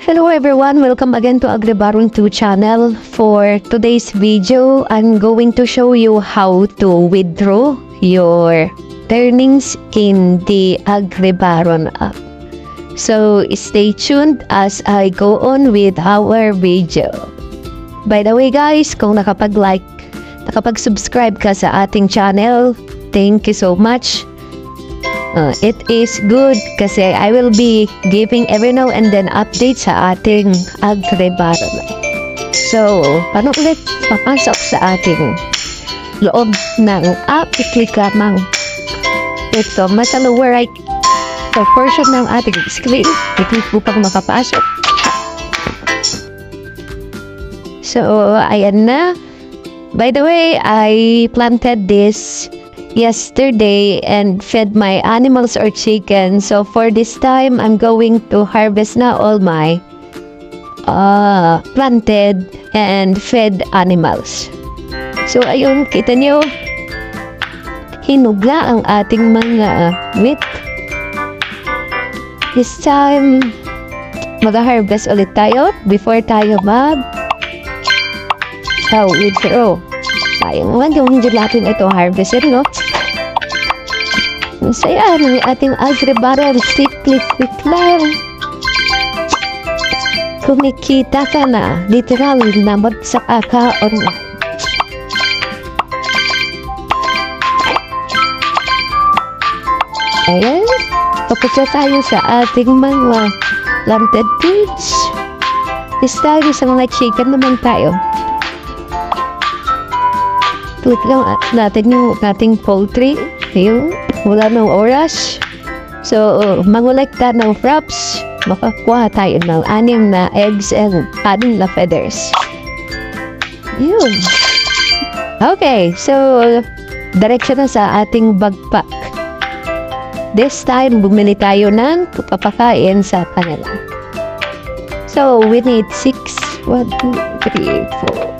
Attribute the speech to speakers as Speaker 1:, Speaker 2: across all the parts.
Speaker 1: Hello everyone, welcome again to Agribaron 2 channel. For today's video, I'm going to show you how to withdraw your earnings in the Agribaron app. So stay tuned as I go on with our video. By the way guys, kung nakapag-subscribe ka sa ating channel, thank you so much. It is good kasi I will be giving every now and then updates sa ating Agribaron. So, paano ulit papasok sa ating loob ng app? I-click lamang ito, sa lower right portion ng ating screen. I-click upang makapasok. So, ayan na. By the way, I planted this yesterday and fed my animals or chicken. So for this time, I'm going to harvest na all my planted and fed animals. So ayun, kita nyo, hinugla ang ating mga meat. This time, mag-harvest ulit tayo before tayo withdraw. Sayang naman yung hindi natin ito harvested, no? Masaya ng ating Agribaron. Click lang. Kumikita ka na. Literal na magsaka online. Ayan. Tapos na tayo sa ating mga planted pigs. This time sa mga chicken naman tayo. Click lang natin yung ating poultry. Ayun, wala ng oras. So, mangolekta ng fraps. Makakuha tayo ng 6 na eggs and 6 na feathers. Yun. Okay, so, diretso na sa ating backpack. This time, bumili tayo ng papakain sa kanila. So, we need 6. 1, 2, 3, 4.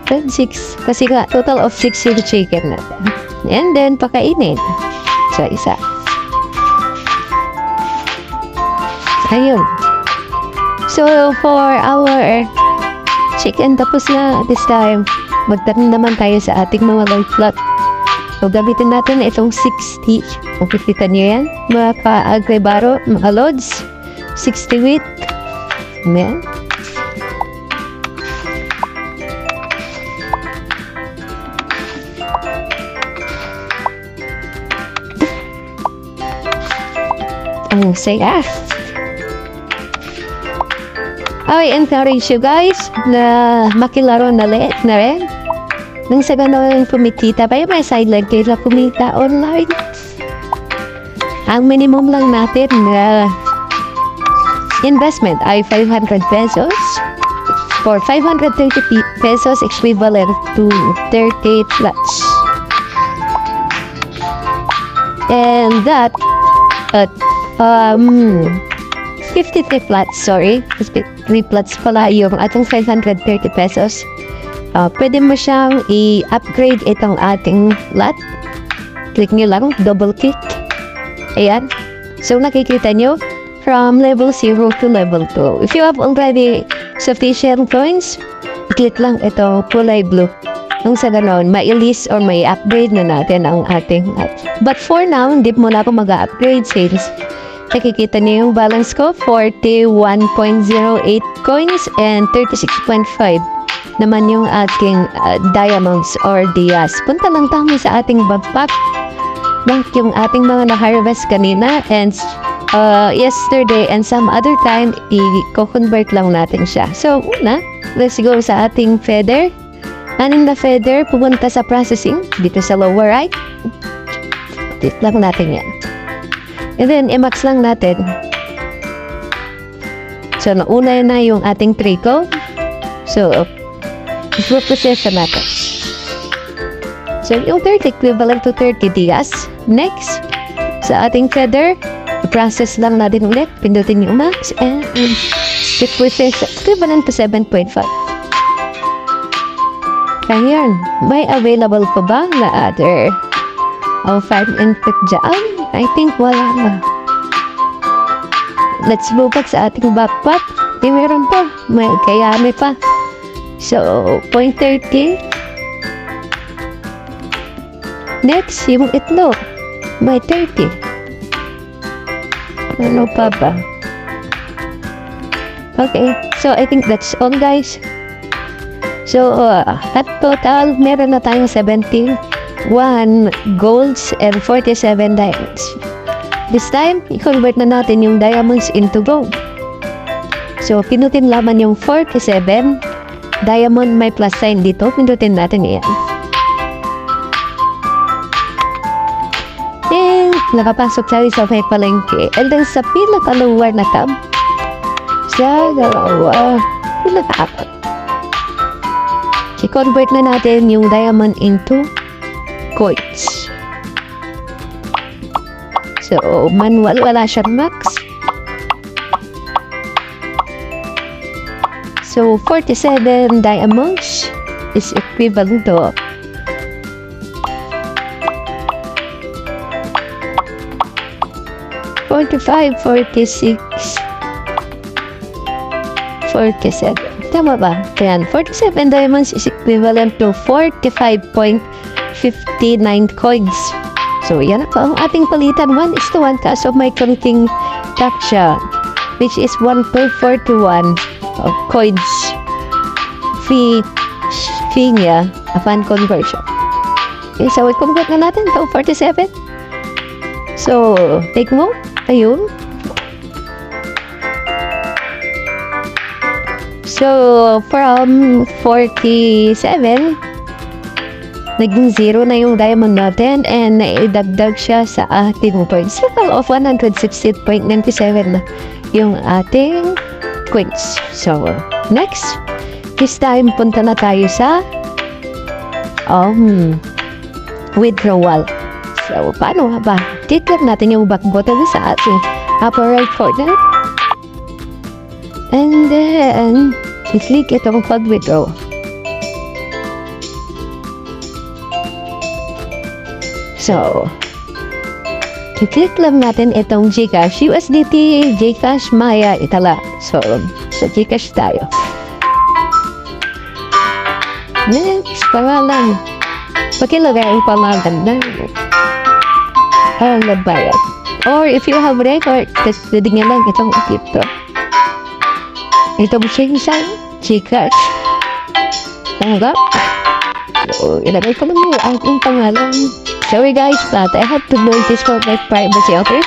Speaker 1: 6 kasi nga total of 6 yung chicken natin, and then pakainin sa isa. Ayun, so for our chicken tapos na. This time magtanim naman tayo sa ating mga live plot. So gamitin natin itong 60. Makikita nyo yan mga ka-Agribaro, mga lods, 60 wheat. Ayan. Ang saya. I encourage you guys na makilaro na rin. Nang sa gano'n kumikita pa yung may sideline kayo kumita online. Ang minimum lang natin na investment ay 500 pesos. For 530 pesos equivalent to 30 plots. And that at 53 plots, sorry. 3 plots pala yung atong 530 pesos. Pwede mo siyang i-upgrade itong ating lot. Click nyo lang, double click. Ayan. So nakikita nyo, from level 0 to level 2. If you have already sufficient coins, click lang ito, kulay blue. Nung sa ganon, ma-list or may-upgrade na natin ang ating lot. But for now, hindi mo na ako mag-upgrade since nakikita niyo yung balance ko, 41.08 coins and 36.5 naman yung ating diamonds or dias. Punta lang tayo sa ating backpack. Yung ating mga na-harvest kanina and yesterday and some other time, i-convert lang natin siya. So, una, let's go sa ating feather. 6 na feather, pumunta sa processing dito sa lower right. Dito lang natin yan. And then, i-max lang natin. So, nauna na yung ating trickle. So, i-process na natin. So, yung 30 equivalent to 30 dias. Next, sa ating feather, i-process lang natin ulit. Pindutin yung max and i-process equivalent to 7.5. Ayan, may available pa ba na other 5 input dyan? I think wala na. let's move back sa ating backpack. Meron pa. Kaya may pa. So, 0.30. Next, yung itlog. May 30. Ano pa ba? Okay, so I think that's all, guys. So, at total, meron na tayong 71 golds and 47 diamonds. This time, i-convert na natin yung diamonds into gold. So, pinutin lamang yung 47. Diamond may plus sign dito. Pinutin natin yan. And, nakapasok tayo sa may palengke. And then, sa pinakaluwar na tab, sa dalawa, pinaka-apat. I-convert na natin yung diamond into coins. So, manual, wala siyang max. So, 47 diamonds is equivalent to 45, 46, 47. Tama ba? Ayan, 47 diamonds is equivalent to 45.59 coins. So, yan po ang ating palitan. 1:1 kaso may counting tax siya, which is 1.41 coins fee niya upon conversion. Okay, so, i-convert na natin to 47. So, take mo. Ayun. So, from 47, naging 0 na yung diamond natin and naidagdag siya sa ating coins. Total of 160.97 na yung ating coins. So, next, this time, punta na tayo sa withdrawal. So, paano ba? Titip natin yung back button sa ating upper right corner. And then, i-click itong pag-withdraw. So, i-click lang natin itong Gcash, USDT, Gcash, Maya, Itala. So, sa Gcash tayo. Next, pangalan. Pakilagay ang pangalan na nagbayad. Or if you have record, pwede nga lang itong dito. Itong Shingsan, Gcash. Tanggap. So, ilagay ko lang yung aking pangalan. Sorry guys, but I have to notice for my privacy, okay?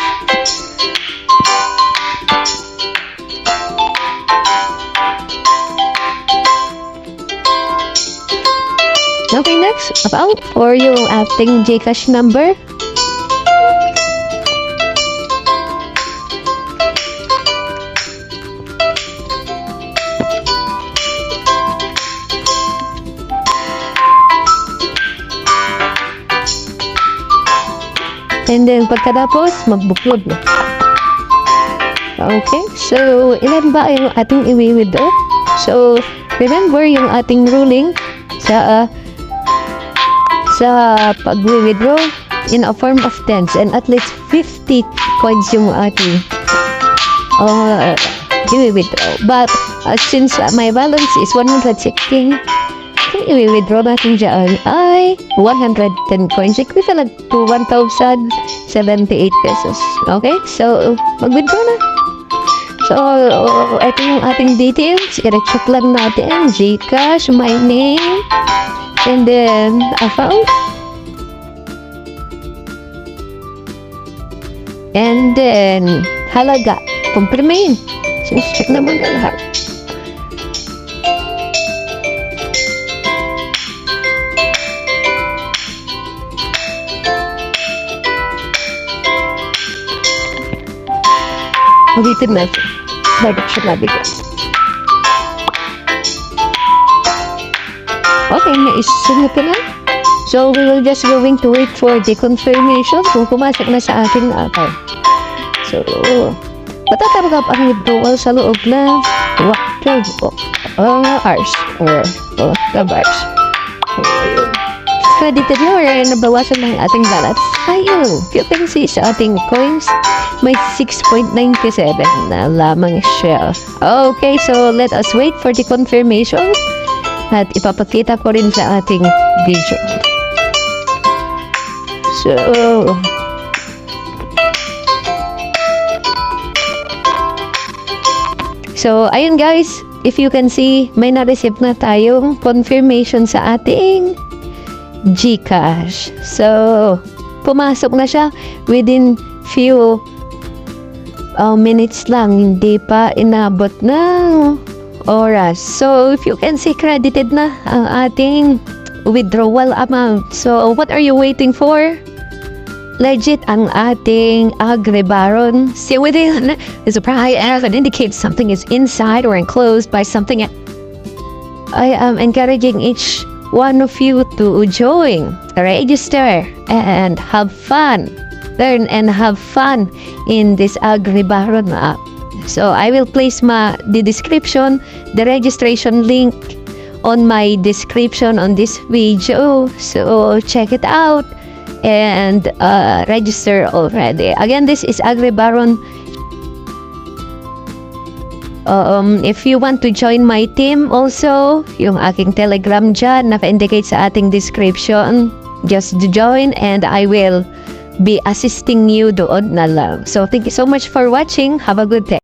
Speaker 1: Okay, next, about for yung ating Gcash number. And then, pagkatapos, magbuklod na. Okay, so, ilan ba yung ating i-withdraw? So, remember yung ating ruling sa pag-withdraw in a form of tens and at least 50 coins yung ating i-withdraw. But, since my balance is 116, i-withdraw natin dyan ay 110 coins equivalent to 1,078 pesos. Okay? So, mag-withdraw na. So, ito yung ating details. I-check lang natin. Gcash, my name, and then account. And then, halaga. Kumprimahin. Check naman na lahat. Ulitin natin. Bakit siya nabigyan? Okay, naisunod ka na. So, we will just going to wait for the confirmation kung pumasok na sa ating account. So, matatanggap ang withdrawal sa loob na 12 hours or 12 hours. credited na or nabawasan ng ating balance. Ayun, you can see sa ating coins, may 6.97 na lamang siya. Okay, so let us wait for the confirmation at ipapakita ko rin sa ating video. So, ayun guys, if you can see, may na-receive na tayong confirmation sa ating GCash. So, pumasok na siya within few minutes lang, hindi pa inabot ng oras. So, if you can see, credited na ang ating withdrawal amount. So, what are you waiting for? Legit ang ating Agribaron. See within is a price that indicates something is inside or enclosed by something. I am encouraging each one of you to join, register, and have fun. Learn and have fun in this Agribaron app. So I will place the description, the registration link on my description on this video. So check it out and register already. Again, this is Agribaron. If you want to join my team also, yung aking Telegram dyan, naka-indicate sa ating description. Just join and I will be assisting you doon na lang. So thank you so much for watching. Have a good day.